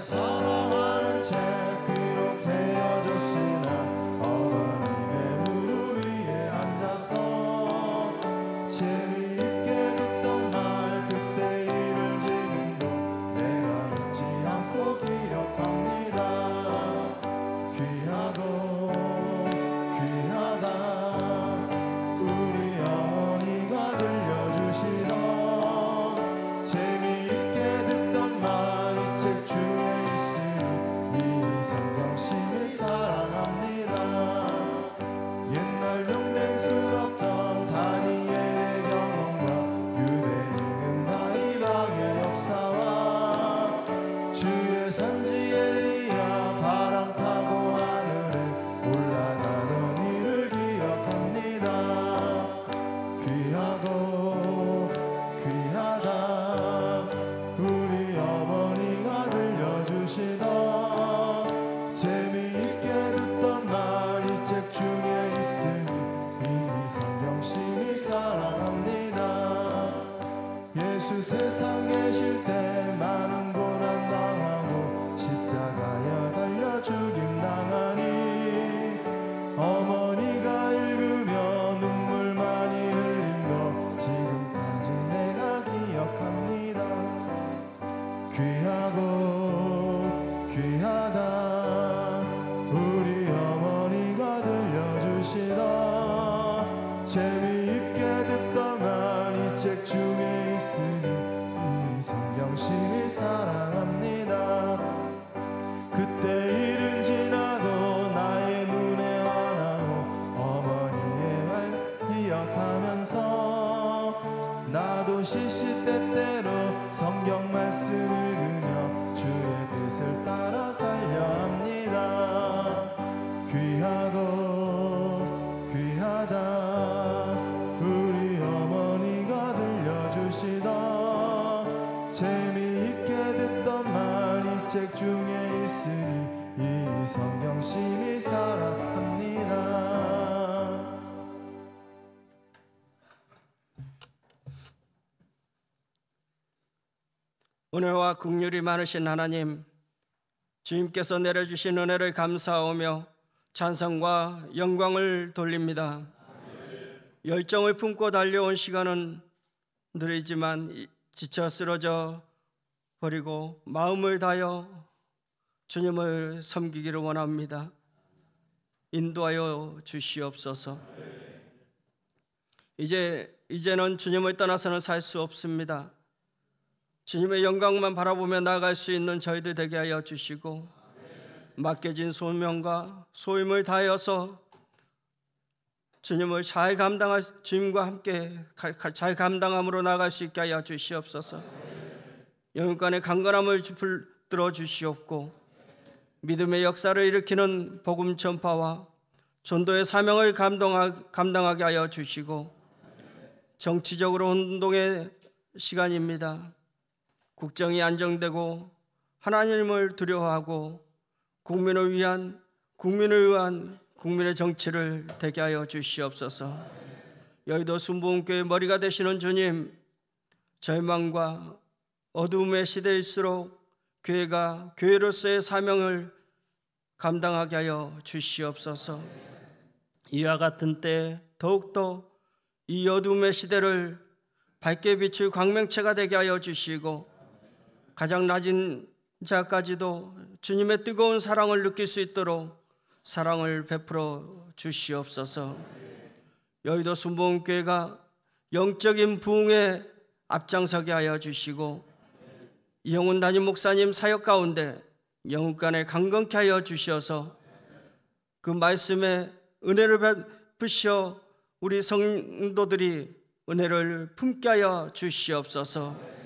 사랑하는 채 기록해졌으나 어머님의 무릎 위에 앉아서 재미있게 듣던 말 그때 일을 지금도 내가 잊지 않고 기억합니다. 귀하고 귀하다 우리 어머니가 들려주시던 재미있게 듣던 말 이 책 중에 있으니 이 성경심이 사랑합니다. 옛날 용맹스럽던 다니엘의 경험과 유대 임금 다윗왕의 역사와 주의 선지 엘리야 바람 타고 하늘에 올라가던 일을 기억합니다. 귀하고 귀하다 우리 어머니가 들려주시던 재미있게 듣던 말 이 책 중에 있으니 이 성경심이 사랑합니다. 예수 세상 계실 때 많은 고난 당하고 십자가에 달려 죽임 당하니 어머니가 읽으며 눈물 많이 흘린 거 지금까지 내가 기억합니다. 귀하고 귀하다 우리 어머니가 들려주시던 재미있게 듣던 말 이 책 중에 있으니 이 성경심이 사랑합니다. 그때 일은 지나고 나의 눈에 환하고 어머니의 말 기억하면서 나도 시시때때로 성경 말씀 읽으며 주의 뜻을 따라 살려 합니다. 귀하고 귀하다 우리 어머니가 들려주시던 재미있게 듣던 말 이 책 중에 있으니 이 성경심이 사랑합니다. 은혜와 긍휼이 많으신 하나님, 주님께서 내려주신 은혜를 감사하며 찬송과 영광을 돌립니다. 열정을 품고 달려온 시간은 느리지만 지쳐 쓰러져 버리고 마음을 다하여 주님을 섬기기를 원합니다. 인도하여 주시옵소서. 이제는 주님을 떠나서는 살 수 없습니다. 주님의 영광만 바라보며 나아갈 수 있는 저희들 되게 하여 주시고 맡겨진 소명과 소임을 다하여서 주님을 주님과 함께 잘 감당함으로 나아갈 수 있게 하여 주시옵소서. 영육간의 강건함을 붙들어 주시옵고 믿음의 역사를 일으키는 복음 전파와 전도의 사명을 감당하게 하여 주시고 정치적으로 운동의 시간입니다. 국정이 안정되고 하나님을 두려워하고 국민을 위한 국민의 정치를 되게 하여 주시옵소서. 여의도 순복음교회 머리가 되시는 주님, 절망과 어두움의 시대일수록 교회가 교회로서의 사명을 감당하게 하여 주시옵소서. 이와 같은 때 더욱더 이 어두움의 시대를 밝게 비출 광명체가 되게 하여 주시고 가장 낮은 자까지도 주님의 뜨거운 사랑을 느낄 수 있도록 사랑을 베풀어 주시옵소서. 여의도 순복음교회가 영적인 부흥에 앞장서게 하여 주시고 이영훈 담임 목사님 사역 가운데 영육간에 강건케 하여 주시어서 그 말씀에 은혜를 베푸시어 우리 성도들이 은혜를 품게 하여 주시옵소서.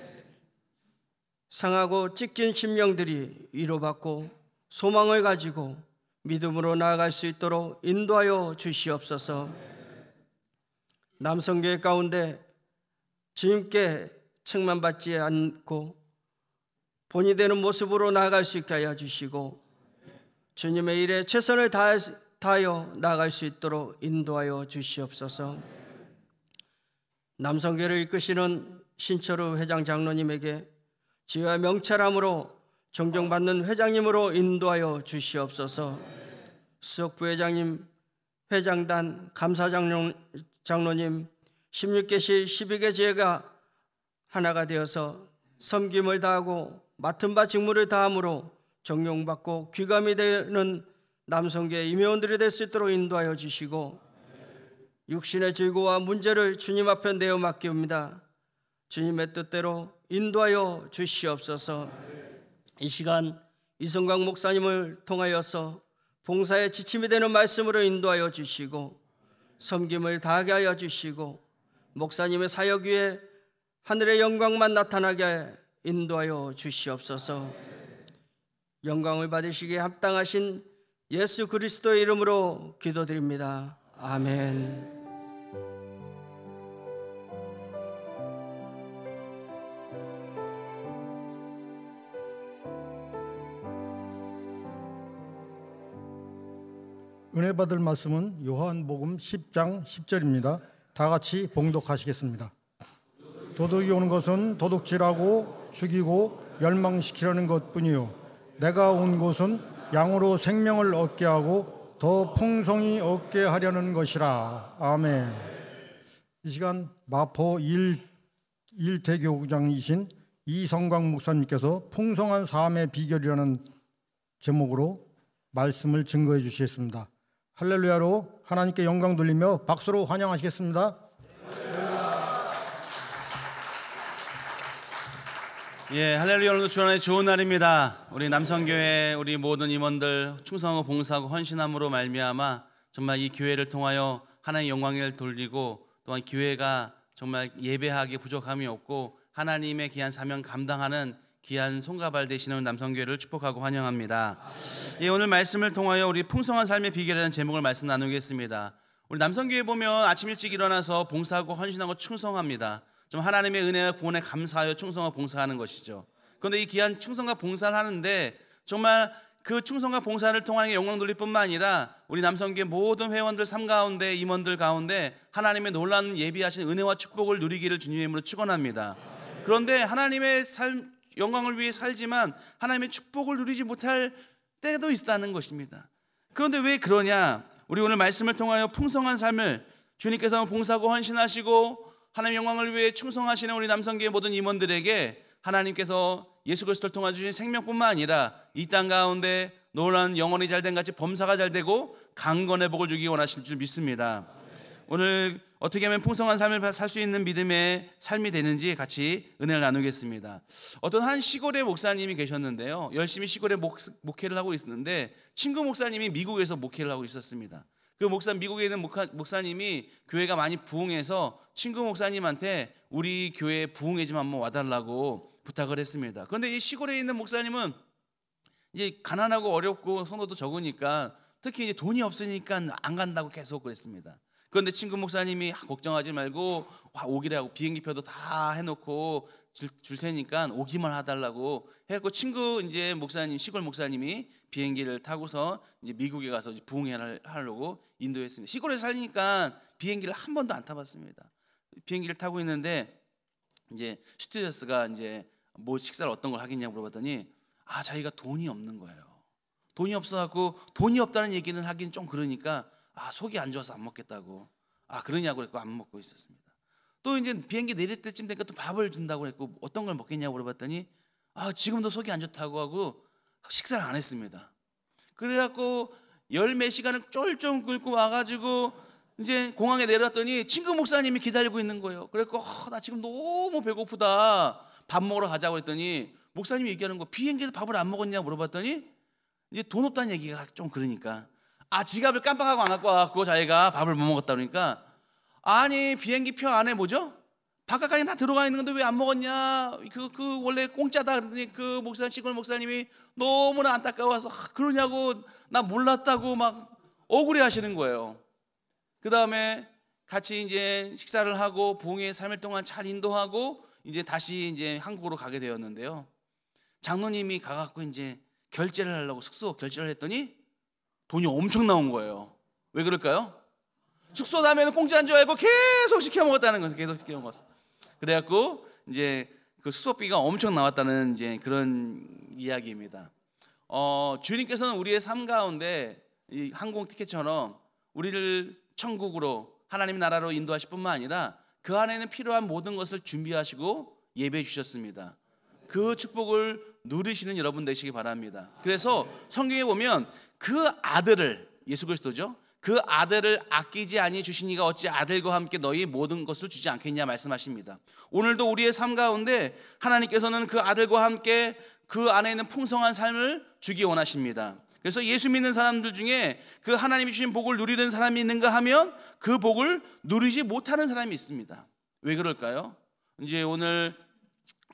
상하고 찢긴 심령들이 위로받고 소망을 가지고 믿음으로 나아갈 수 있도록 인도하여 주시옵소서. 남성교회 가운데 주님께 책망받지 않고 본이 되는 모습으로 나아갈 수 있게 하여 주시고 주님의 일에 최선을 다하여 나아갈 수 있도록 인도하여 주시옵소서. 남성교회를 이끄시는 신철우 회장 장로님에게 지혜와 명철함으로 존경받는 회장님으로 인도하여 주시옵소서. 수석 부회장님, 회장단, 감사장로님 16개시 12개 지회가 하나가 되어서 섬김을 다하고 맡은 바 직무를 다함으로 존경받고 귀감이 되는 남성교회 임회원들이 될 수 있도록 인도하여 주시고, 육신의 질고와 문제를 주님 앞에 내어 맡기옵니다. 주님의 뜻대로 인도하여 주시옵소서. 이 시간 이성광 목사님을 통하여서 봉사에 지침이 되는 말씀으로 인도하여 주시고, 섬김을 다하게 하여 주시고, 목사님의 사역 위에 하늘의 영광만 나타나게 인도하여 주시옵소서. 영광을 받으시기에 합당하신 예수 그리스도의 이름으로 기도드립니다. 아멘. 은혜 받을 말씀은 요한복음 10장 10절입니다. 다 같이 봉독하시겠습니다. 도둑이 오는 것은 도둑질하고 죽이고 멸망시키려는 것뿐이요, 내가 온 곳은 양으로 생명을 얻게 하고 더 풍성히 얻게 하려는 것이라. 아멘. 이 시간 마포 1대교구장이신 이성광 목사님께서 풍성한 삶의 비결이라는 제목으로 말씀을 증거해 주시겠습니다. 할렐루야로 하나님께 영광 돌리며 박수로 환영하시겠습니다. 예, 할렐루야. 오늘도 주안의 좋은 날입니다. 우리 남성교회 우리 모든 임원들 충성하고 봉사하고 헌신함으로 말미암아 정말 이 교회를 통하여 하나님의 영광을 돌리고, 또한 교회가 정말 예배하기에 부족함이 없고 하나님의 귀한 사명 감당하는 귀한 손가발 되시는 남성교회를 축복하고 환영합니다. 예, 오늘 말씀을 통하여 우리 풍성한 삶의 비결이라는 제목을 말씀 나누겠습니다. 우리 남성교회 보면 아침 일찍 일어나서 봉사하고 헌신하고 충성합니다. 좀 하나님의 은혜와 구원에 감사하여 충성하고 봉사하는 것이죠. 그런데 이 귀한 충성과 봉사를 하는데 정말 그 충성과 봉사를 통하여 영광 돌릴 뿐만 아니라 우리 남성교회 모든 회원들 삶 가운데, 임원들 가운데 하나님의 놀라운 예비하신 은혜와 축복을 누리기를 주님의 이름으로 축원합니다. 그런데 하나님의 영광을 위해 살지만 하나님의 축복을 누리지 못할 때도 있다는 것입니다. 그런데 왜 그러냐? 우리 오늘 말씀을 통하여 풍성한 삶을 주님께서 봉사하고 헌신하시고 하나님의 영광을 위해 충성하시는 우리 남성교회 모든 임원들에게 하나님께서 예수 그리스도를 통해 주신 생명뿐만 아니라 이 땅 가운데 놀라운 영혼이 잘된 같이 범사가 잘되고 강건의 복을 주기 원하실 줄 믿습니다. 오늘 어떻게 하면 풍성한 삶을 살 수 있는 믿음의 삶이 되는지 같이 은혜를 나누겠습니다. 어떤 한 시골의 목사님이 계셨는데요, 열심히 시골에 목회를 하고 있었는데 친구 목사님이 미국에서 목회를 하고 있었습니다. 그 미국에 있는 목사님이 교회가 많이 부흥해서 친구 목사님한테 우리 교회 부흥회 좀 한번 와달라고 부탁을 했습니다. 그런데 이 시골에 있는 목사님은 이제 가난하고 어렵고 성도도 적으니까, 특히 이제 돈이 없으니까 안 간다고 계속 그랬습니다. 그런데 친구 목사님이 걱정하지 말고 오기라고 비행기표도 다 해놓고 줄 테니까 오기만 해달라고 해갖고 친구 이제 목사님, 시골 목사님이 비행기를 타고서 이제 미국에 가서 부흥회를 하려고 인도했습니다. 시골에 살니까 비행기를 한 번도 안 타봤습니다. 비행기를 타고 있는데 이제 스튜어디스가 이제 뭐 식사를 어떤 걸 하겠냐고 물어봤더니 자기가 돈이 없는 거예요. 돈이 없어갖고 돈이 없다는 얘기는 하긴 좀 그러니까 속이 안 좋아서 안 먹겠다고 그러냐고 그랬고 안 먹고 있었습니다. 또 이제 비행기 내릴 때쯤 되니까 또 밥을 준다고 그랬고 어떤 걸 먹겠냐고 물어봤더니 지금도 속이 안 좋다고 하고 식사를 안 했습니다. 그래갖고 열 몇 시간을 쫄쫄 끓고 와가지고 이제 공항에 내렸더니 친구 목사님이 기다리고 있는 거예요. 그래갖고 나 지금 너무 배고프다, 밥 먹으러 가자고 했더니 목사님이 얘기하는 거, 비행기에서 밥을 안 먹었냐고 물어봤더니 이제 돈 없다는 얘기가 좀 그러니까 지갑을 깜빡하고 안 갖고 와갖고 자기가 밥을 못 먹었다 그러니까, 아니 비행기 표 안에 뭐죠? 바깥까지 다 들어가 있는 건데 왜 안 먹었냐? 그 원래 공짜다 그러더니 그 시골 목사님이 너무나 안타까워서 그러냐고, 나 몰랐다고 막 억울해 하시는 거예요. 그 다음에 같이 이제 식사를 하고 부흥회 3일 동안 잘 인도하고 이제 다시 이제 한국으로 가게 되었는데요. 장로님이 가갖고 이제 결제를 하려고 숙소 결제를 했더니 돈이 엄청 나온 거예요. 왜 그럴까요? 숙소 라면은 공짜인 줄 알고 계속 시켜 먹었다는 거예요. 계속 시켜 먹었어. 그래갖고 이제 그 숙소비가 엄청 나왔다는 이제 그런 이야기입니다. 주님께서는 우리의 삶 가운데 이 항공 티켓처럼 우리를 천국으로 하나님 나라로 인도하실 뿐만 아니라 그 안에는 필요한 모든 것을 준비하시고 예배해 주셨습니다. 그 축복을 누리시는 여러분 되시기 바랍니다. 그래서 성경에 보면 그 아들을, 예수 그리스도죠, 그 아들을 아끼지 아니 주시니가 어찌 아들과 함께 너희 모든 것을 주지 않겠냐 말씀하십니다. 오늘도 우리의 삶 가운데 하나님께서는 그 아들과 함께 그 안에 있는 풍성한 삶을 주기 원하십니다. 그래서 예수 믿는 사람들 중에 그 하나님이 주신 복을 누리는 사람이 있는가 하면 그 복을 누리지 못하는 사람이 있습니다. 왜 그럴까요? 이제 오늘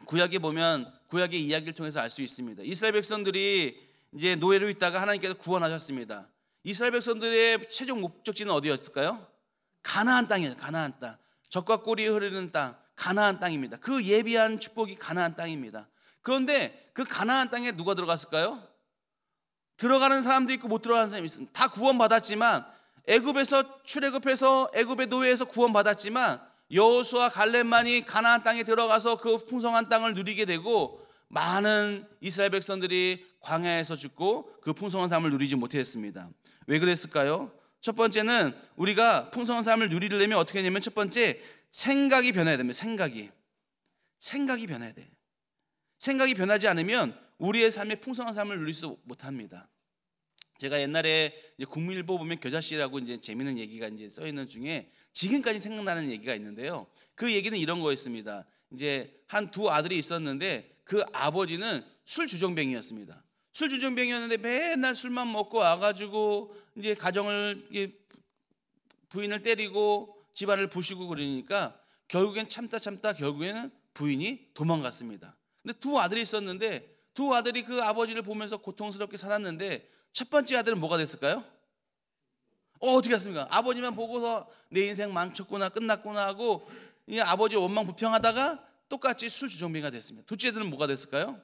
구약에 보면 구약의 이야기를 통해서 알 수 있습니다. 이스라엘 백성들이 이제 노예로 있다가 하나님께서 구원하셨습니다. 이스라엘 백성들의 최종 목적지는 어디였을까요? 가나안 땅이에요. 가나안 땅. 젖과 꿀이 흐르는 땅, 가나안 땅입니다. 그 예비한 축복이 가나안 땅입니다. 그런데 그 가나안 땅에 누가 들어갔을까요? 들어가는 사람도 있고 못 들어가는 사람이 있습니다. 다 구원받았지만, 애굽에서 출애굽해서 애굽의 노예에서 구원받았지만 여호수아 갈렙만이 가나안 땅에 들어가서 그 풍성한 땅을 누리게 되고, 많은 이스라엘 백성들이 광야에서 죽고 그 풍성한 삶을 누리지 못했습니다. 왜 그랬을까요? 첫 번째는 우리가 풍성한 삶을 누리려면 어떻게 하냐면, 첫 번째, 생각이 변해야 됩니다. 생각이 변해야 돼. 생각이 변하지 않으면 우리의 삶에 풍성한 삶을 누릴 수 못합니다. 제가 옛날에 이제 국민일보 보면 겨자씨라고 이제 재미있는 얘기가 이제 써 있는 중에 지금까지 생각나는 얘기가 있는데요. 그 얘기는 이런 거였습니다. 이제 한 두 아들이 있었는데 그 아버지는 술 주정뱅이였습니다. 술 주정뱅이였는데 맨날 술만 먹고 와가지고 이제 가정을, 부인을 때리고 집안을 부수고 그러니까 결국엔 참다 결국에는 부인이 도망갔습니다. 근데 두 아들이 있었는데 두 아들이 그 아버지를 보면서 고통스럽게 살았는데, 첫 번째 아들은 뭐가 됐을까요? 어떻게 했습니까? 아버지만 보고서 내 인생 망쳤구나, 끝났구나 하고 이 아버지 원망 불평하다가 똑같이 술 주정뱅이가 됐습니다. 둘째 아들은 뭐가 됐을까요?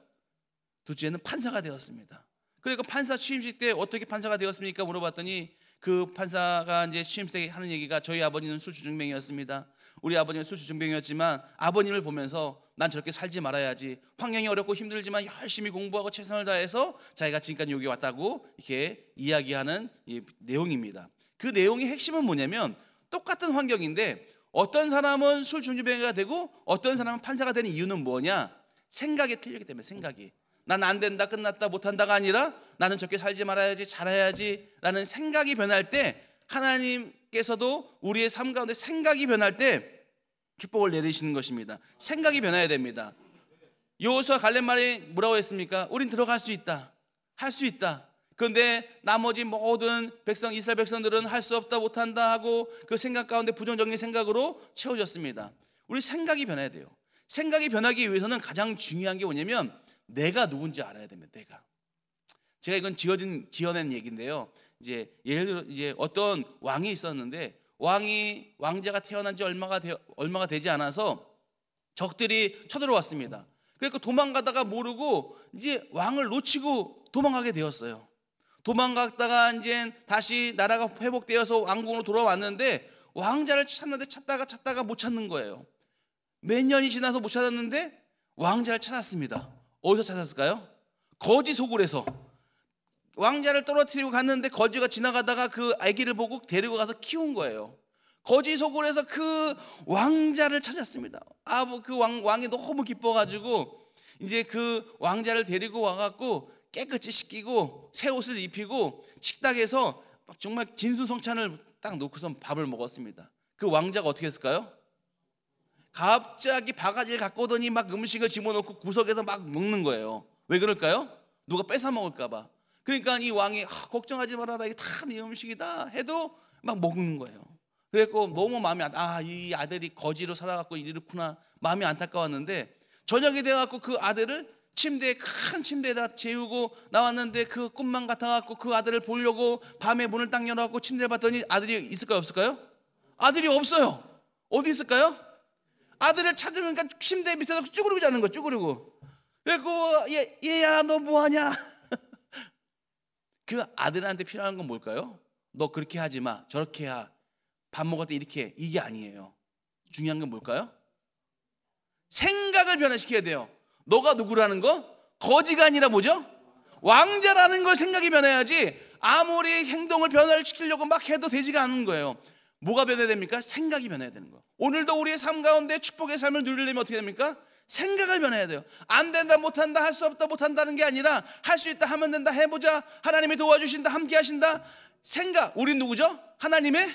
둘째는 판사가 되었습니다. 그러니까 판사 취임식 때 어떻게 판사가 되었습니까? 물어봤더니 그 판사가 이제 취임식 때 하는 얘기가, 저희 아버님은 술 주정뱅이였습니다. 우리 아버님은 술 주정뱅이였지만 아버님을 보면서 난 저렇게 살지 말아야지, 환경이 어렵고 힘들지만 열심히 공부하고 최선을 다해서 자기가 지금까지 여기 왔다고 이렇게 이야기하는 이 내용입니다. 그 내용의 핵심은 뭐냐면, 똑같은 환경인데 어떤 사람은 술 주정뱅이가 되고 어떤 사람은 판사가 되는 이유는 뭐냐? 생각이 틀리기 때문에. 생각이, 난 안 된다, 끝났다, 못한다가 아니라 나는 저렇게 살지 말아야지, 잘해야지 라는 생각이 변할 때, 하나님께서도 우리의 삶 가운데 생각이 변할 때 축복을 내리시는 것입니다. 생각이 변해야 됩니다. 여호수아 갈렙말이 뭐라고 했습니까? 우린 들어갈 수 있다, 할 수 있다. 그런데 나머지 모든 백성, 이스라엘 백성들은 할 수 없다, 못한다 하고 그 생각 가운데 부정적인 생각으로 채워졌습니다. 우리 생각이 변해야 돼요. 생각이 변하기 위해서는 가장 중요한 게 뭐냐면, 내가 누군지 알아야 됩니다. 제가 이건 지어낸 얘기인데요. 이제 예를 들어 이제 어떤 왕이 있었는데, 왕자가 태어난 지 얼마가 되지 않아서 적들이 쳐들어왔습니다. 그러니까 도망가다가 모르고 이제 왕을 놓치고 도망가게 되었어요. 도망갔다가 이제 다시 나라가 회복되어서 왕궁으로 돌아왔는데, 왕자를 찾는데 찾다가 못 찾는 거예요. 몇 년이 지나서 못 찾았는데 왕자를 찾았습니다. 어디서 찾았을까요? 거지 소굴에서. 왕자를 떨어뜨리고 갔는데 거지가 지나가다가 그 아기를 보고 데리고 가서 키운 거예요. 거지 소굴에서 그 왕자를 찾았습니다. 그 왕이 너무 기뻐가지고 이제 그 왕자를 데리고 와갖고 깨끗이 씻기고 새 옷을 입히고 식탁에서 정말 진수성찬을 딱 놓고선 밥을 먹었습니다. 그 왕자가 어떻게 했을까요? 갑자기 바가지를 갖고 오더니 막 음식을 집어넣고 구석에서 막 먹는 거예요. 왜 그럴까요? 누가 뺏어 먹을까 봐. 그러니까 이 왕이 걱정하지 말아라, 이게 다 네 음식이다 해도 막 먹는 거예요. 그래서 너무 마음이 이 아들이 거지로 살아갖고 이렇구나, 마음이 안타까웠는데, 저녁이 돼갖고 그 아들을 큰 침대에다 재우고 나왔는데, 그 꿈만 같아갖고 그 아들을 보려고 밤에 문을 딱 열어갖고 침대를 봤더니 아들이 있을까요, 없을까요? 아들이 없어요. 어디 있을까요? 아들을 찾으니까 침대 밑에서 쭈그리고 자는 거예요. 쭈그리고. 그리고 얘야 너 뭐하냐? 그 아들한테 필요한 건 뭘까요? 너 그렇게 하지 마, 저렇게 해, 밥 먹을 때 이렇게 해. 이게 아니에요. 중요한 건 뭘까요? 생각을 변화시켜야 돼요. 너가 누구라는 거, 거지가 아니라 뭐죠? 왕자라는 걸 생각이 변해야지 아무리 행동을 변화시키려고 막 해도 되지가 않는 거예요. 뭐가 변해야 됩니까? 생각이 변해야 되는 거예요. 오늘도 우리의 삶 가운데 축복의 삶을 누리려면 어떻게 됩니까? 생각을 변해야 돼요. 안 된다, 못한다, 할 수 없다, 못한다는 게 아니라 할 수 있다, 하면 된다, 해보자, 하나님이 도와주신다, 함께 하신다. 생각, 우린 누구죠? 하나님의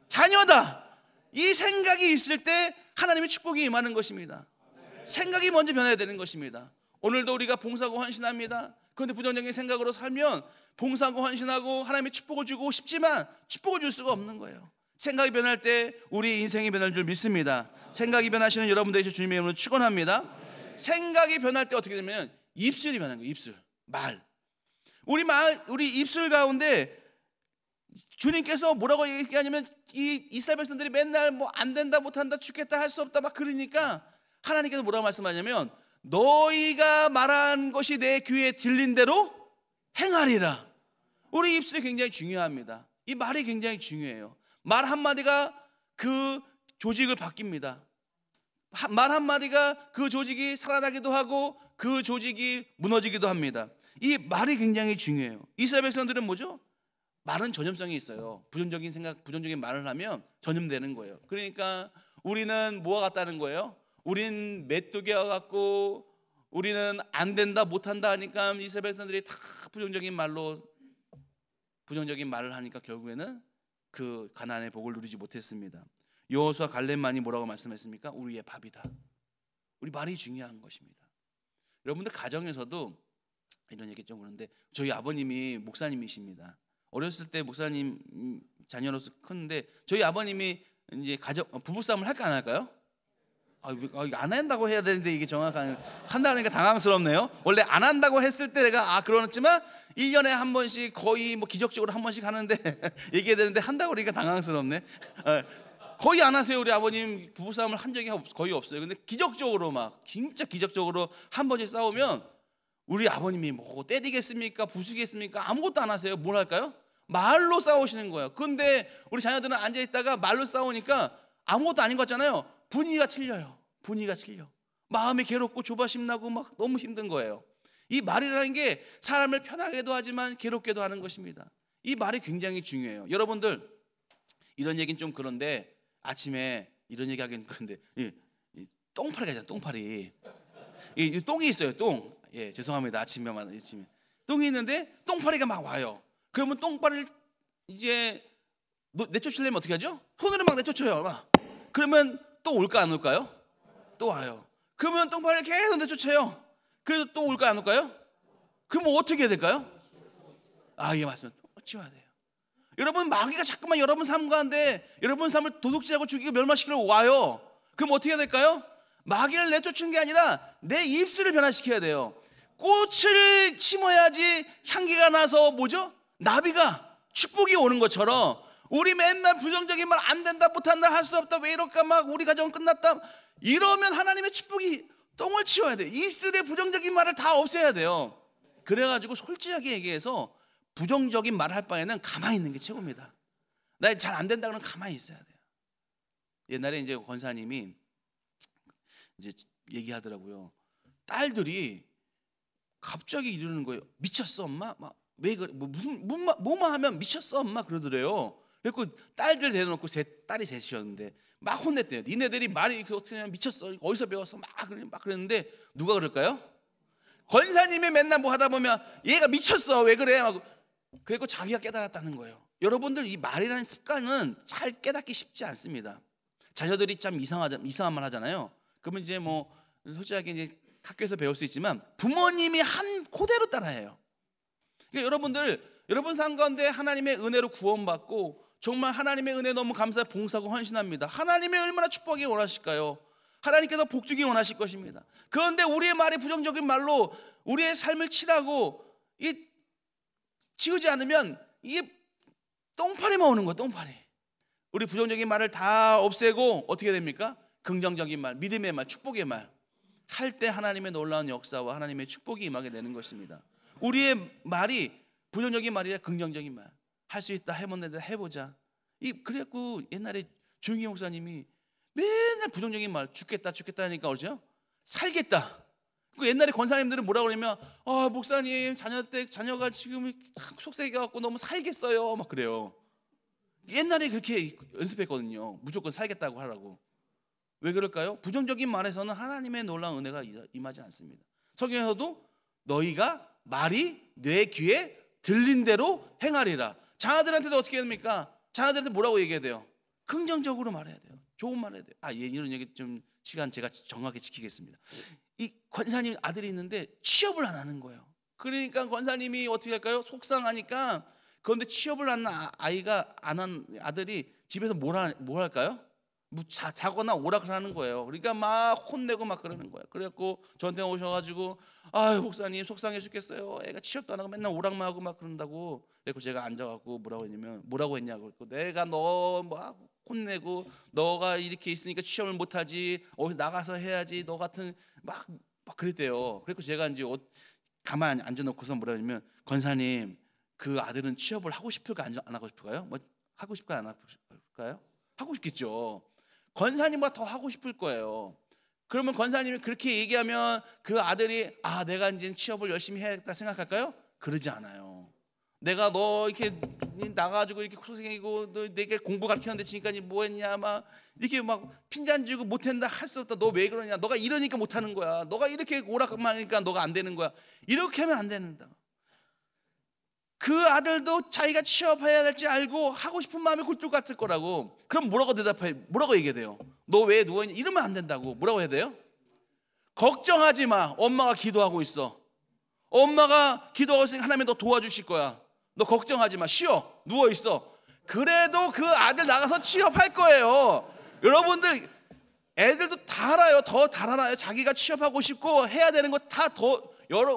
자녀다. 이 생각이 있을 때 하나님의 축복이 임하는 것입니다. 생각이 먼저 변해야 되는 것입니다. 오늘도 우리가 봉사하고 헌신합니다. 그런데 부정적인 생각으로 살면 봉사하고 헌신하고 하나님의 축복을 주고 싶지만 축복을 줄 수가 없는 거예요. 생각이 변할 때 우리 인생이 변할 줄 믿습니다. 생각이 변하시는 여러분 되시길 주님의 이름으로 축원합니다. 생각이 변할 때 어떻게 되면 입술이 변하는 거예요. 입술, 말. 우리 입술 가운데 주님께서 뭐라고 얘기하냐면 이 이스라엘 백성들이 맨날 뭐 안 된다, 못한다, 죽겠다, 할 수 없다 막 그러니까 하나님께서 뭐라고 말씀하냐면 너희가 말한 것이 내 귀에 들린 대로 행하리라. 우리 입술이 굉장히 중요합니다. 이 말이 굉장히 중요해요. 말 한마디가 그 조직을 바뀝니다. 말 한마디가 그 조직이 살아나기도 하고 그 조직이 무너지기도 합니다. 이 말이 굉장히 중요해요. 이스라엘 백성들은 뭐죠? 말은 전염성이 있어요. 부정적인 생각, 부정적인 말을 하면 전염되는 거예요. 그러니까 우리는 뭐와 같다는 거예요? 우린 메뚜기와 같고 우리는 안 된다, 못한다 하니까 이스라엘 백성들이 다 부정적인 말을 하니까 결국에는 그 가나안의 복을 누리지 못했습니다. 여호수아 갈렙만이 뭐라고 말씀했습니까? 우리의 밥이다. 우리 말이 중요한 것입니다. 여러분들 가정에서도 이런 얘기 좀 그런데 저희 아버님이 목사님이십니다. 어렸을 때 목사님 자녀로서 컸는데 저희 아버님이 이제 부부싸움을 할까 안 할까요? 안 한다고 해야 되는데 이게 정확한 한다니까 당황스럽네요. 원래 안 한다고 했을 때 내가 그렇지만 1년에 한 번씩 거의 뭐 기적적으로 한 번씩 하는데 얘기해야 되는데 한다고 그러니까 당황스럽네. 거의 안 하세요. 우리 아버님 부부싸움을 한 적이 거의 없어요. 근데 기적적으로 막 진짜 기적적으로 한 번씩 싸우면 우리 아버님이 뭐 때리겠습니까? 부수겠습니까? 아무것도 안 하세요. 뭘 할까요? 말로 싸우시는 거예요. 근데 우리 자녀들은 앉아있다가 말로 싸우니까 아무것도 아닌 것 같잖아요. 분위기가 틀려요. 분위기가 틀려. 마음이 괴롭고 조바심 나고 막 너무 힘든 거예요. 이 말이라는 게 사람을 편하게도 하지만 괴롭게도 하는 것입니다. 이 말이 굉장히 중요해요. 여러분들 이런 얘기는 좀 그런데 아침에 이런 얘기 하긴 그런데 똥파리가 있잖아요. 똥파리. 이 똥이 있어요. 똥. 예, 죄송합니다. 아침에 똥이 있는데 똥파리가 막 와요. 그러면 똥파리를 이제 내쫓으려면 어떻게 하죠? 손으로 막 내쫓아요. 막. 그러면 또 올까 안 올까요? 또 와요. 그러면 똥파리를 계속 내쫓아요. 그래도 또 올까 안 올까요? 그러면 어떻게 해야 될까요? 예, 맞습니다. 치워야 돼요. 여러분 마귀가 자꾸만 여러분 삶 가운데 여러분 삶을 도둑질하고 죽이고 멸망시키려고 와요. 그럼 어떻게 해야 될까요? 마귀를 내쫓는 게 아니라 내 입술을 변화시켜야 돼요. 꽃을 심어야지 향기가 나서 뭐죠? 나비가 축복이 오는 것처럼 우리 맨날 부정적인 말 안 된다, 못한다, 할 수 없다, 왜 이럴까 막 우리 가정은 끝났다 이러면 하나님의 축복이 똥을 치워야 돼요. 입술의 부정적인 말을 다 없애야 돼요. 그래가지고 솔직하게 얘기해서 부정적인 말을 할 바에는 가만히 있는 게 최고입니다. 나 잘 안 된다 그러면 가만히 있어야 돼요. 옛날에 이제 권사님이 이제 얘기하더라고요. 딸들이 갑자기 이러는 거예요. 미쳤어 엄마? 막 왜 그래? 뭐만 하면 미쳤어 엄마 그러더래요. 그래서 딸들 대놓고 딸이 셋이었는데 막 혼냈대요. 니네들이 말이 어떻게 하면 미쳤어. 어디서 배웠어? 막 그랬는데 누가 그럴까요? 권사님이 맨날 뭐 하다 보면 얘가 미쳤어 왜 그래? 막 그리고 자기가 깨달았다는 거예요. 여러분들 이 말이라는 습관은 잘 깨닫기 쉽지 않습니다. 자녀들이 참 이상한 말 하잖아요. 그러면 이제 뭐 솔직하게 이제 학교에서 배울 수 있지만 부모님이 한 그대로 따라해요. 그러니까 여러분 삶 가운데 하나님의 은혜로 구원받고 정말 하나님의 은혜 너무 감사해 봉사하고 헌신합니다. 하나님의 얼마나 축복하기 원하실까요? 하나님께서 복 주기 원하실 것입니다. 그런데 우리의 말이 부정적인 말로 우리의 삶을 치라고 치우지 않으면 이게 똥파리만 오는 거예요. 똥파리. 우리 부정적인 말을 다 없애고 어떻게 됩니까? 긍정적인 말, 믿음의 말, 축복의 말 할 때 하나님의 놀라운 역사와 하나님의 축복이 임하게 되는 것입니다. 우리의 말이 부정적인 말이라 긍정적인 말. 할 수 있다, 해본다, 해보자. 그래갖고 옛날에 조용희 목사님이 맨날 부정적인 말, 죽겠다 하니까 어쩌죠? 살겠다. 그 옛날에 권사님들은 뭐라 그러냐면 목사님 자녀가 지금 속썩여갖고 너무 살겠어요 막 그래요. 옛날에 그렇게 연습했거든요. 무조건 살겠다고 하라고. 왜 그럴까요? 부정적인 말에서는 하나님의 놀라운 은혜가 임하지 않습니다. 성경에서도 너희가 말이 내 귀에 들린 대로 행하리라. 자녀들한테도 어떻게 해야 됩니까? 자녀들한테 뭐라고 얘기해야 돼요? 긍정적으로 말해야 돼요. 좋은 말 해야 돼요. 이런 얘기 좀 시간 제가 정확히 지키겠습니다. 이 권사님 아들이 있는데 취업을 안 하는 거예요. 그러니까 권사님이 어떻게 할까요? 속상하니까. 그런데 취업을 안 한 아이가 안 한 아들이 집에서 뭘 할까요? 자거나 오락을 하는 거예요. 그러니까 막 혼내고 막 그러는 거예요. 그래갖고 저한테 오셔가지고 목사님 속상해 죽겠어요. 애가 취업도 안 하고 맨날 오락만 하고 막 그런다고. 그래서 제가 앉아갖고 뭐라고 했냐고. 내가 너 막 혼내고 너가 이렇게 있으니까 취업을 못하지. 어디 나가서 해야지. 너 같은 막 그랬대요. 그래서 제가 이제 가만히 앉아놓고서 뭐라 하냐면 권사님 그 아들은 취업을 하고 싶을까 안 하고 싶을까요? 뭐 하고 싶을까 안 하고 싶을까요? 하고 싶겠죠. 권사님보다 더 하고 싶을 거예요. 그러면 권사님이 그렇게 얘기하면 그 아들이 내가 이제 취업을 열심히 해야겠다 생각할까요? 그러지 않아요. 내가 너 이렇게 나가지고 이렇게 고생이고 너 내게 공부 가르치는데 지금까지 뭐 했냐 막 이렇게 막 핀잔 주고 못한다 할 수 없다. 너 왜 그러냐? 너가 이러니까 못하는 거야. 너가 이렇게 오락만 하니까 너가 안 되는 거야. 이렇게 하면 안 된다. 그 아들도 자기가 취업해야 될지 알고 하고 싶은 마음이 굴뚝 같을 거라고. 그럼 뭐라고 대답해? 뭐라고 얘기해야 돼요? 너 왜 누워있냐? 이러면 안 된다고. 뭐라고 해야 돼요? 걱정하지 마. 엄마가 기도하고 있어. 엄마가 기도하고 있으니까 하나님이 너 도와주실 거야. 너 걱정하지 마. 쉬어. 누워있어. 그래도 그 아들 나가서 취업할 거예요. 여러분들 애들도 다 알아요. 더 잘 알아요. 자기가 취업하고 싶고 해야 되는 거 다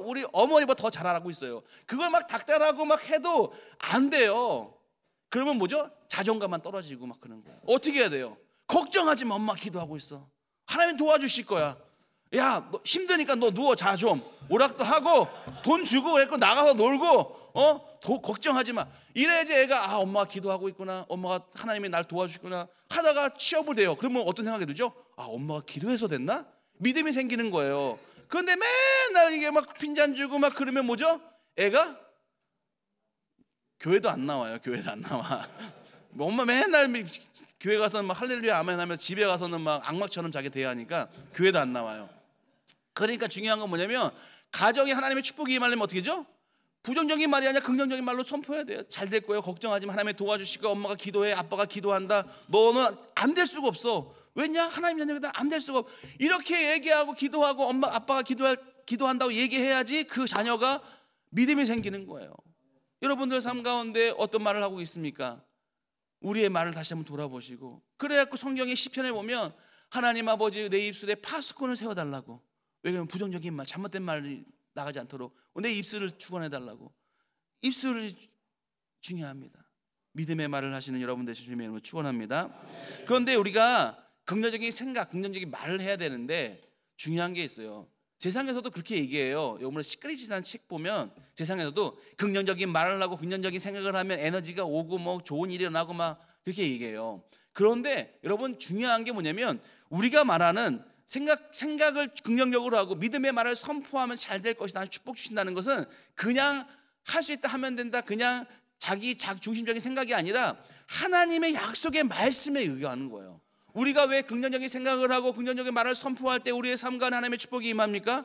우리 어머니보다 더 잘 알고 있어요. 그걸 막 닥달하고 막 해도 안 돼요. 그러면 뭐죠? 자존감만 떨어지고 막 그런 거예요. 어떻게 해야 돼요? 걱정하지 마. 엄마 기도하고 있어. 하나님 도와주실 거야. 야, 너 힘드니까 너 누워 자 좀. 오락도 하고 돈 주고 그랬고 나가서 놀고 걱정하지 마. 이래야지 애가 엄마가 기도하고 있구나. 엄마가 하나님이 날 도와주시구나 하다가 취업을 돼요. 그러면 어떤 생각이 들죠? 엄마가 기도해서 됐나? 믿음이 생기는 거예요. 그런데 맨날 이게 막 핀잔 주고 막 그러면 뭐죠? 애가 교회도 안 나와요. 교회도 안 나와. 엄마 맨날 교회 가서는 막 할렐루야 아멘 하면 집에 가서는 막 악마처럼 자기 대하니까 교회도 안 나와요. 그러니까 중요한 건 뭐냐면 가정에 하나님의 축복이 임하려면 어떻게 하죠? 부정적인 말이 아니라 긍정적인 말로 선포해야 돼요. 잘 될 거예요. 걱정하지 마. 하나님이 도와주시고 엄마가 기도해. 아빠가 기도한다. 너는 안 될 수가 없어. 왜냐? 하나님 자녀가 안 될 수가 없어. 이렇게 얘기하고 기도하고 아빠가 기도한다고 얘기해야지 그 자녀가 믿음이 생기는 거예요. 여러분들 삶 가운데 어떤 말을 하고 있습니까? 우리의 말을 다시 한번 돌아보시고. 그래갖고 성경의 시편에 보면 하나님 아버지 내 입술에 파수꾼을 세워달라고. 왜냐면 부정적인 말, 잘못된 말이 나가지 않도록 내 입술을 축원해달라고. 입술이 중요합니다. 믿음의 말을 하시는 여러분 되시는 주님의 이름으로 축원합니다. 그런데 우리가 긍정적인 생각, 긍정적인 말을 해야 되는데 중요한 게 있어요. 세상에서도 그렇게 얘기해요. 요번에 시크릿이라는 책 보면 세상에서도 긍정적인 말을 하고 긍정적인 생각을 하면 에너지가 오고 뭐 좋은 일이 일어나고 막 그렇게 얘기해요. 그런데 여러분 중요한 게 뭐냐면 우리가 말하는 생각을 긍정적으로 하고 믿음의 말을 선포하면 잘 될 것이다, 축복 주신다는 것은 그냥 할 수 있다 하면 된다, 그냥 자기 중심적인 생각이 아니라 하나님의 약속의 말씀에 의거하는 거예요. 우리가 왜 긍정적인 생각을 하고 긍정적인 말을 선포할 때 우리의 삶 가운데 하나님의 축복이 임합니까?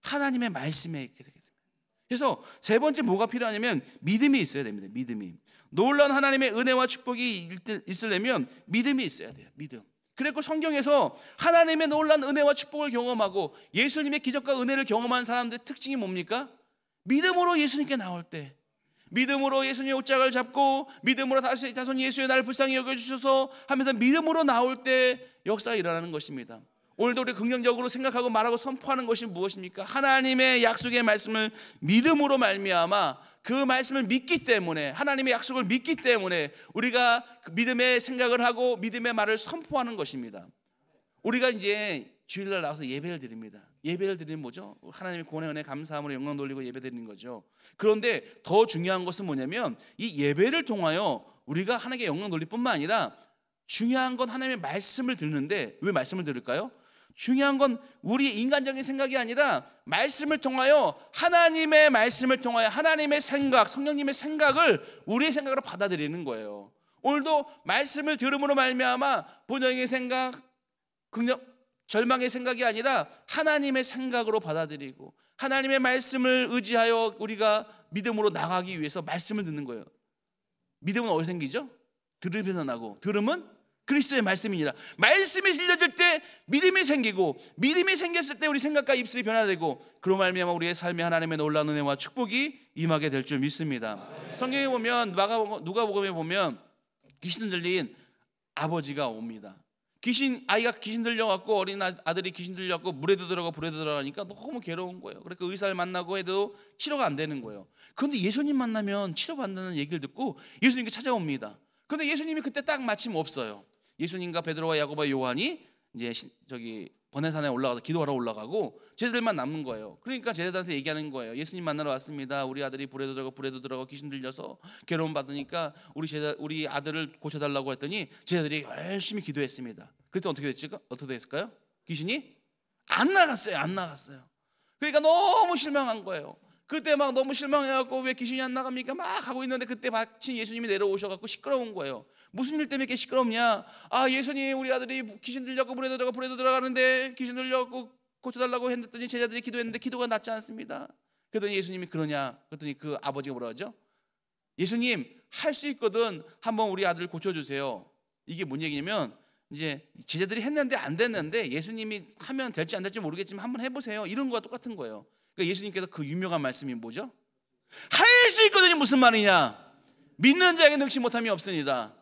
하나님의 말씀에 있게 되겠습니다. 그래서 세 번째 뭐가 필요하냐면 믿음이 있어야 됩니다. 믿음이. 놀라운 하나님의 은혜와 축복이 있으려면 믿음이 있어야 돼요. 믿음. 그리고 성경에서 하나님의 놀라운 은혜와 축복을 경험하고 예수님의 기적과 은혜를 경험한 사람들의 특징이 뭡니까? 믿음으로 예수님께 나올 때, 믿음으로 예수님의 옷장을 잡고 믿음으로 자손 예수의 나를 불쌍히 여겨주셔서 하면서 믿음으로 나올 때 역사가 일어나는 것입니다. 오늘도 우리 긍정적으로 생각하고 말하고 선포하는 것이 무엇입니까? 하나님의 약속의 말씀을 믿음으로 말미암아 그 말씀을 믿기 때문에, 하나님의 약속을 믿기 때문에 우리가 그 믿음의 생각을 하고 믿음의 말을 선포하는 것입니다. 우리가 이제 주일날 나와서 예배를 드립니다. 예배를 드리는 뭐죠? 하나님의 구원의 은혜 감사함으로 영광 돌리고 예배 드리는 거죠. 그런데 더 중요한 것은 뭐냐면 이 예배를 통하여 우리가 하나님께 영광 돌릴 뿐만 아니라 중요한 건 하나님의 말씀을 듣는데, 왜 말씀을 들을까요? 중요한 건 우리 인간적인 생각이 아니라 말씀을 통하여 하나님의 말씀을 통하여 하나님의 생각, 성령님의 생각을 우리의 생각으로 받아들이는 거예요. 오늘도 말씀을 들음으로 말미암아 본영의 생각, 절망의 생각이 아니라 하나님의 생각으로 받아들이고 하나님의 말씀을 의지하여 우리가 믿음으로 나가기 위해서 말씀을 듣는 거예요. 믿음은 어디서 생기죠? 들음에서 나고, 들음은 그리스도의 말씀이니라. 말씀이 들려질 때 믿음이 생기고, 믿음이 생겼을 때 우리 생각과 입술이 변화되고, 그로 말미암아 우리의 삶에 하나님의 놀라운 은혜와 축복이 임하게 될 줄 믿습니다. 성경에 보면 누가복음에 보면 귀신 들린 아버지가 옵니다. 아이가 귀신 들려갖고, 어린 아들이 귀신 들려갖고 물에도 들어가고 불에도 들어가니까 너무 괴로운 거예요. 그러니까 의사를 만나고 해도 치료가 안 되는 거예요. 그런데 예수님 만나면 치료받는다는 얘기를 듣고 예수님께 찾아옵니다. 그런데 예수님이 그때 딱 마침 없어요. 예수님과 베드로와 야고보와 요한이 이제 번해산에 올라가서 기도하러 올라가고 제자들만 남는 거예요. 그러니까 제자들한테 얘기하는 거예요. 예수님 만나러 왔습니다. 우리 아들이 불에도 들어가고 불에도 들어가고 귀신 들려서 괴로움 받으니까 우리 아들을 고쳐달라고 했더니 제자들이 열심히 기도했습니다. 그랬더니 어떻게 됐을까요? 귀신이 안 나갔어요. 그러니까 너무 실망한 거예요. 그때 막 너무 실망해갖고 왜 귀신이 안 나갑니까? 막 하고 있는데 그때 마침 예수님이 내려오셔갖고 시끄러운 거예요. 무슨 일 때문에 이렇게 시끄럽냐? 예수님, 우리 아들이 귀신 들려갖고 불에도 들어가는데 귀신 들려갖고 고쳐달라고 했더니 제자들이 기도했는데 기도가 낫지 않습니다. 그랬더니 예수님이 그러냐? 그랬더니 그 아버지가 뭐라 하죠? 예수님, 할 수 있거든 한번 우리 아들을 고쳐주세요. 이게 뭔 얘기냐면 이제 제자들이 했는데 안 됐는데 예수님이 하면 될지 안 될지 모르겠지만 한번 해보세요. 이런 거와 똑같은 거예요. 그러니까 예수님께서 그 유명한 말씀이 뭐죠? 할 수 있거든이 무슨 말이냐? 믿는 자에게 능치 못함이 없으니라.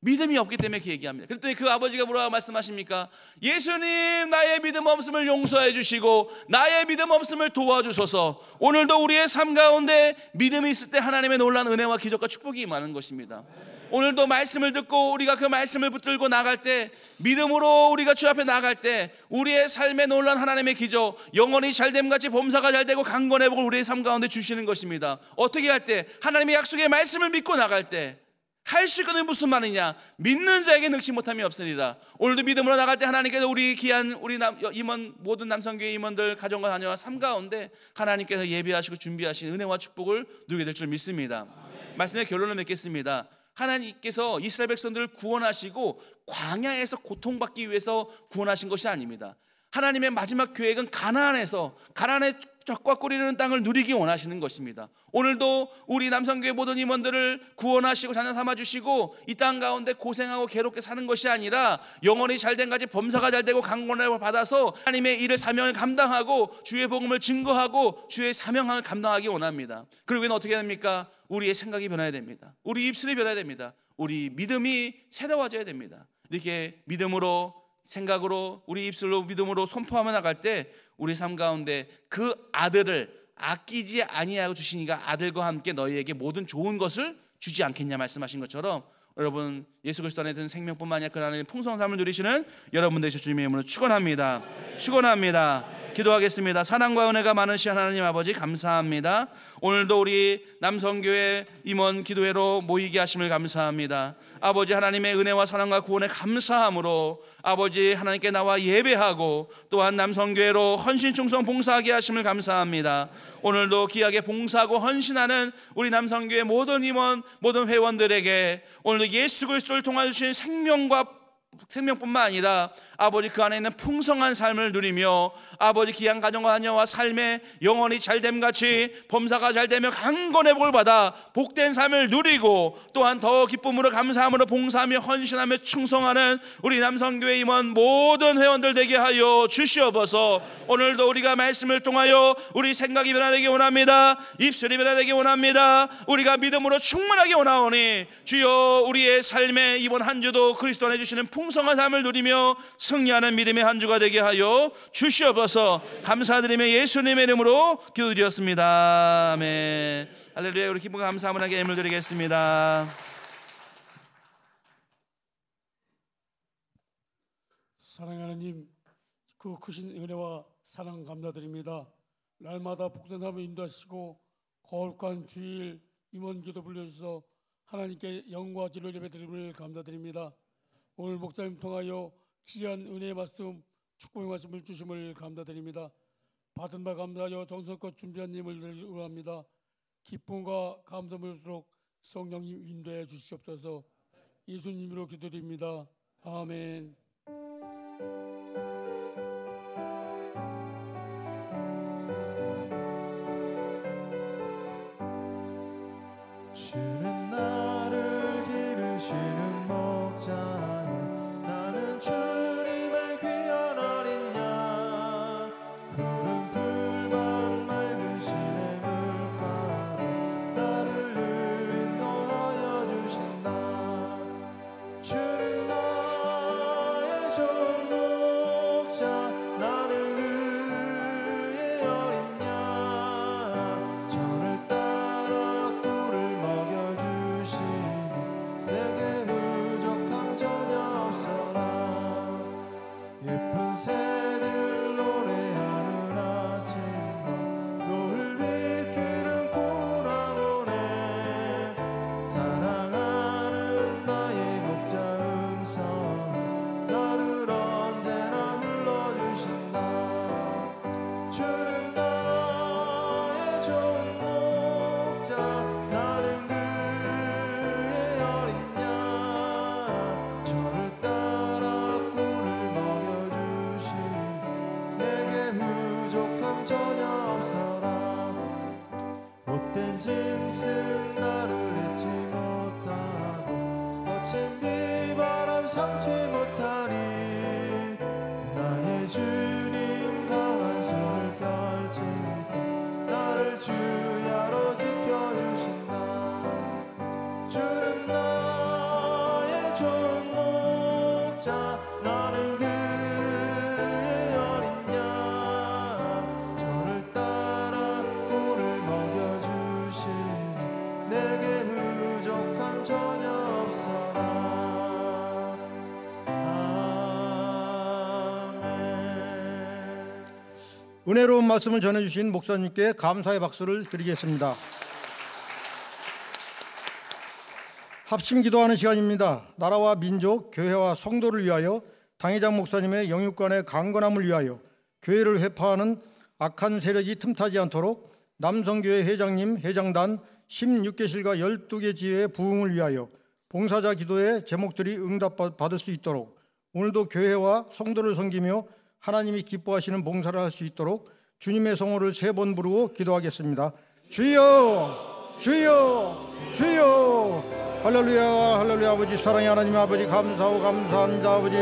믿음이 없기 때문에 그 얘기합니다. 그랬더니 그 아버지가 뭐라고 말씀하십니까? 예수님, 나의 믿음 없음을 용서해 주시고 나의 믿음 없음을 도와주소서. 오늘도 우리의 삶 가운데 믿음이 있을 때 하나님의 놀라운 은혜와 기적과 축복이 임하는 것입니다. 오늘도 말씀을 듣고 우리가 그 말씀을 붙들고 나갈 때, 믿음으로 우리가 주 앞에 나갈 때 우리의 삶에 놀라운 하나님의 기적, 영원히 잘됨같이 범사가 잘되고 강건의 복을 우리의 삶 가운데 주시는 것입니다. 어떻게 할 때? 하나님의 약속의 말씀을 믿고 나갈 때. 할 수 있거든요. 무슨 말이냐? 믿는 자에게 능치 못함이 없으리라. 오늘도 믿음으로 나갈 때 하나님께서 우리 귀한 우리 모든 남성교회 임원들 가정과 자녀와 삶 가운데 하나님께서 예비하시고 준비하신 은혜와 축복을 누리게 될 줄 믿습니다. 말씀의 결론을 맺겠습니다. 하나님께서 이스라엘 백성들을 구원하시고 광야에서 고통받기 위해서 구원하신 것이 아닙니다. 하나님의 마지막 계획은 가나안의 젖과 꿀이 흐르는 땅을 누리기 원하시는 것입니다. 오늘도 우리 남성교회 모든 임원들을 구원하시고 자녀 삼아주시고 이 땅 가운데 고생하고 괴롭게 사는 것이 아니라 영원히 잘된까지 범사가 잘되고 강건을 받아서 하나님의 일을 사명을 감당하고 주의 복음을 증거하고 주의 사명을 감당하기 원합니다. 그러기는 어떻게 됩니까? 우리의 생각이 변해야 됩니다. 우리 입술이 변해야 됩니다. 우리 믿음이 새로워져야 됩니다. 이렇게 믿음으로, 생각으로, 우리 입술로 믿음으로 선포하며 나갈 때 우리 삶 가운데 그 아들을 아끼지 아니하고 주시니까 아들과 함께 너희에게 모든 좋은 것을 주지 않겠냐 말씀하신 것처럼, 여러분 예수 그리스도 안에 든 생명뿐만 아니라 그 안에 풍성한 삶을 누리시는 여러분들의 주님의 이름으로 축원합니다. 기도하겠습니다. 사랑과 은혜가 많으신 하나님 아버지 감사합니다. 오늘도 우리 남성교회 임원 기도회로 모이게 하심을 감사합니다. 아버지, 하나님의 은혜와 사랑과 구원에 감사함으로 아버지 하나님께 나와 예배하고 또한 남성교회로 헌신 충성 봉사하게 하심을 감사합니다. 오늘도 귀하게 봉사하고 헌신하는 우리 남성교회 모든 임원, 모든 회원들에게 오늘도 예수 그리스도를 통하여 주신 생명뿐만 아니라 아버지 그 안에 있는 풍성한 삶을 누리며 아버지 귀한 가정과 자녀와 삶에 영원히 잘됨같이 범사가 잘되며 강건의 복을 받아 복된 삶을 누리고 또한 더 기쁨으로 감사함으로 봉사하며 헌신하며 충성하는 우리 남성교회 임원 모든 회원들 되게 하여 주시옵소서. 오늘도 우리가 말씀을 통하여 우리 생각이 변화되기 원합니다. 입술이 변화되기 원합니다. 우리가 믿음으로 충만하게 원하오니 주여 우리의 삶에 이번 한 주도 그리스도 안에 주시는 풍성한 삶을 누리며 승리하는 믿음의 한 주가 되게 하여 주시옵소서. 감사드리며 예수님의 이름으로 기도드렸습니다. 아멘. 할렐루야. 우리 기쁨과 감사함을 예물 드리겠습니다. 사랑하는 하나님, 그 크신 은혜와 사랑 감사드립니다. 날마다 복된 삶을 인도하시고 거룩한 주일 임원 기도 불려주셔서 하나님께 영광과 진리를 예배드림을 감사드립니다. 오늘 목사님 통하여 귀한 은혜의 말씀 축복의 말씀을 주심을 감사드립니다. 받은 바 감사하여 정성껏 준비한 님을 의뢰합니다. 기쁨과 감사물수록 성령님 인도해 주시옵소서. 예수님으로 기도드립니다. 아멘. 주는 나를 기르시는 목자요 나는 주님의 귀한 어린 양 푸른 풀밭 맑은 시냇 물가로 나를 늘 인도하여 주신다. 주는 나의 좋은 목자 나는 그의 어린 양 저를 따라 꿀을 먹여주시니 내게 부족함 전혀 없어라. 예쁜 새들 노래하는 아침과 노을 비키는 고랑오네 사랑하는 나의 목자 음성 나를 언제나 불러주신다. 주는 나의 좋은 목자 나는 그의 어린 양 저를 따라 꿀을 먹여주시니 내게 부족함 전혀 없어라. 못된 짐승 나를 잊지 못하고 거친 비바람 삼지 못하리. 나의 주님 강한 손을 펼치사 나를 주야로 지켜주신다. 주는 나의 좋은 목자 나는 그의 어린 양 저를 따라 꿀을 먹여주시니 내게 부족함 전혀 없어라. 아멘. 은혜로운 말씀을 전해주신 목사님께 감사의 박수를 드리겠습니다. 합심 기도하는 시간입니다. 나라와 민족, 교회와 성도를 위하여 당회장 목사님의 영육간의 강건함을 위하여 교회를 회파하는 악한 세력이 틈타지 않도록 남성교회 회장님, 회장단 16개실과 12개 지회의 부흥을 위하여 봉사자 기도의 제목들이 응답받을 수 있도록 오늘도 교회와 성도를 섬기며 하나님이 기뻐하시는 봉사를 할 수 있도록 주님의 성호를 3번 부르고 기도하겠습니다. 주여, 주여, 주여. 할렐루야, 할렐루야. 아버지 사랑의 하나님, 아버지 감사하고 감사합니다. 아버지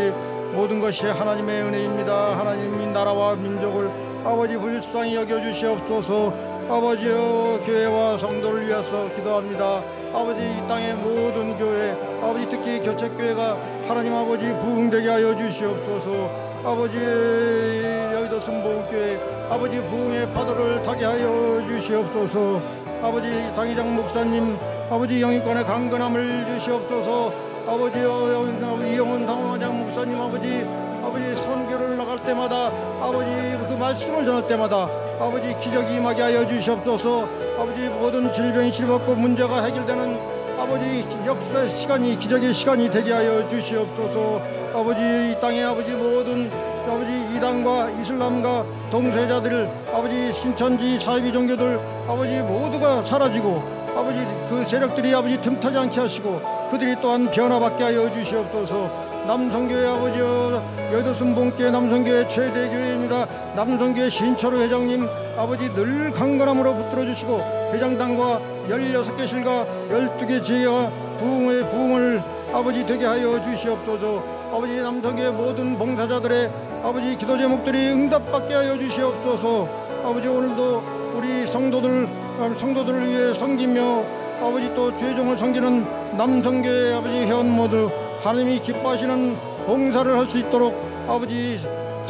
모든 것이 하나님의 은혜입니다. 하나님이 나라와 민족을 아버지 불쌍히 여겨주시옵소서. 아버지여, 교회와 성도를 위해서 기도합니다. 아버지 이 땅의 모든 교회, 아버지 특히 교책교회가 하나님 아버지 부흥되게 하여 주시옵소서. 아버지 여의도 순복음교회 아버지 부흥의 파도를 타게 하여 주시옵소서. 아버지 당회장 목사님 아버지 영육간의 강건함을 주시옵소서. 아버지여 이영훈 당회장 목사님 아버지 선교를 나갈 때마다 아버지 그 말씀을 전할 때마다 아버지 기적이 임하게 하여 주시옵소서. 아버지 모든 질병이 치료받고 문제가 해결되는 아버지 역사 시간이 기적의 시간이 되게 하여 주시옵소서. 아버지 이 땅에 아버지 모든 아버지 이단과 이슬람과 동세자들 아버지 신천지 사이비 종교들 아버지 모두가 사라지고 아버지 그 세력들이 아버지 틈타지 않게 하시고 그들이 또한 변화받게 하여 주시옵소서. 남성교회 아버지여 여의도 순복음교회 남성교회 최대 교회입니다. 남성교회 신철호 회장님 아버지 늘 강건함으로 붙들어 주시고 회장단과 16개실과 12개 지혜와 부흥의 부흥을 아버지 되게 하여 주시옵소서. 아버지 남성교회 모든 봉사자들의 아버지 기도 제목들이 응답받게 하여 주시옵소서. 아버지 오늘도 우리 성도들을 위해 섬기며 아버지 또 죄종을 섬기는 남성교회 아버지 회원 모두 하나님이 기뻐하시는 봉사를 할 수 있도록 아버지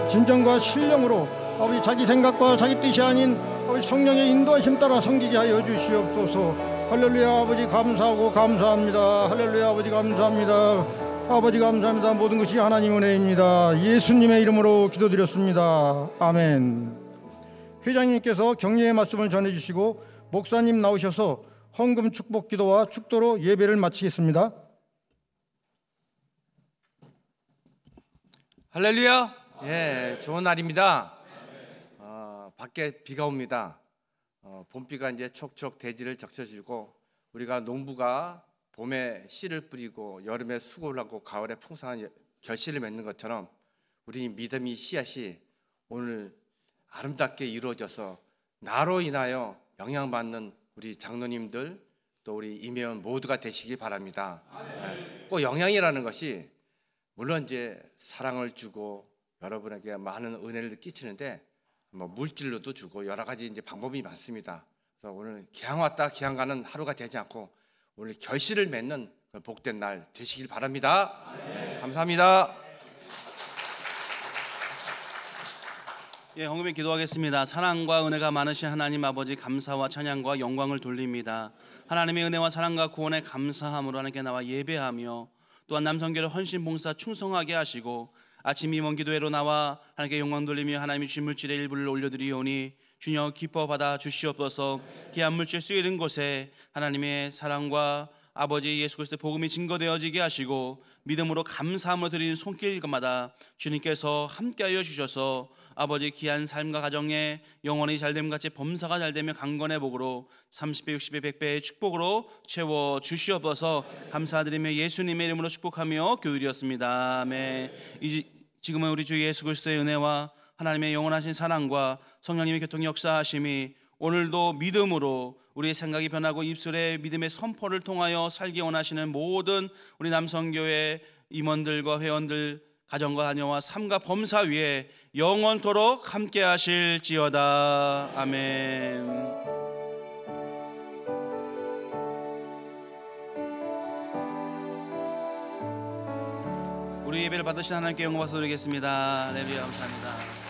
진정과 신령으로 아버지 자기 생각과 자기 뜻이 아닌 아버지 성령의 인도하심 따라 섬기게 하여 주시옵소서. 할렐루야. 아버지 감사하고 감사합니다. 할렐루야. 아버지 감사합니다. 아버지 감사합니다. 모든 것이 하나님 은혜입니다. 예수님의 이름으로 기도드렸습니다. 아멘. 회장님께서 격려의 말씀을 전해주시고 목사님 나오셔서 헌금 축복 기도와 축도로 예배를 마치겠습니다. 할렐루야. 예, 좋은 날입니다. 밖에 비가 옵니다. 봄비가 이제 촉촉 대지를 적셔주고 우리가 농부가 봄에 씨를 뿌리고 여름에 수고를 하고 가을에 풍성한 결실을 맺는 것처럼 우리 믿음의 씨앗이 오늘 아름답게 이루어져서 나로 인하여 영향받는 우리 장로님들 또 우리 임회원 모두가 되시기 바랍니다. 꼭 영향이라는 것이 물론 이제 사랑을 주고 여러분에게 많은 은혜를 끼치는데 뭐 물질로도 주고 여러 가지 이제 방법이 많습니다. 그래서 오늘 기왕 왔다 기왕 가는 하루가 되지 않고 오늘 결실을 맺는 복된 날 되시길 바랍니다. 감사합니다. 예, 헌금에 기도하겠습니다. 사랑과 은혜가 많으신 하나님 아버지, 감사와 찬양과 영광을 돌립니다. 하나님의 은혜와 사랑과 구원에 감사함으로 하나님께 나와 예배하며 또한 남성교를 헌신 봉사 충성하게 하시고 아침 임원 기도회로 나와 하나님께 영광 돌리며 하나님의 주신 물질의 일부를 올려드리오니 주여 기뻐 받아 주시옵소서. 귀한 물질 쓰이는 곳에 하나님의 사랑과 아버지 예수 그리스도의 복음이 증거되어지게 하시고 믿음으로 감사함으로 드리는 손길마다 주님께서 함께하여 주셔서 아버지 귀한 삶과 가정에 영원히 잘됨같이 범사가 잘되며 강건의 복으로 30배 60배 100배의 축복으로 채워 주시옵소서. 감사드리며 예수님의 이름으로 축복하며 기도드렸습니다. 아멘. 지금은 우리 주 예수 그리스도의 은혜와 하나님의 영원하신 사랑과 성령님의 교통 역사하심이 오늘도 믿음으로 우리의 생각이 변하고 입술에 믿음의 선포를 통하여 살기 원하시는 모든 우리 남성교회 임원들과 회원들 가정과 자녀와 삶과 범사 위에 영원토록 함께 하실지어다. 아멘. 우리 예배를 받으신 하나님께 영광 박수 드리겠습니다. 할렐루야. 감사합니다.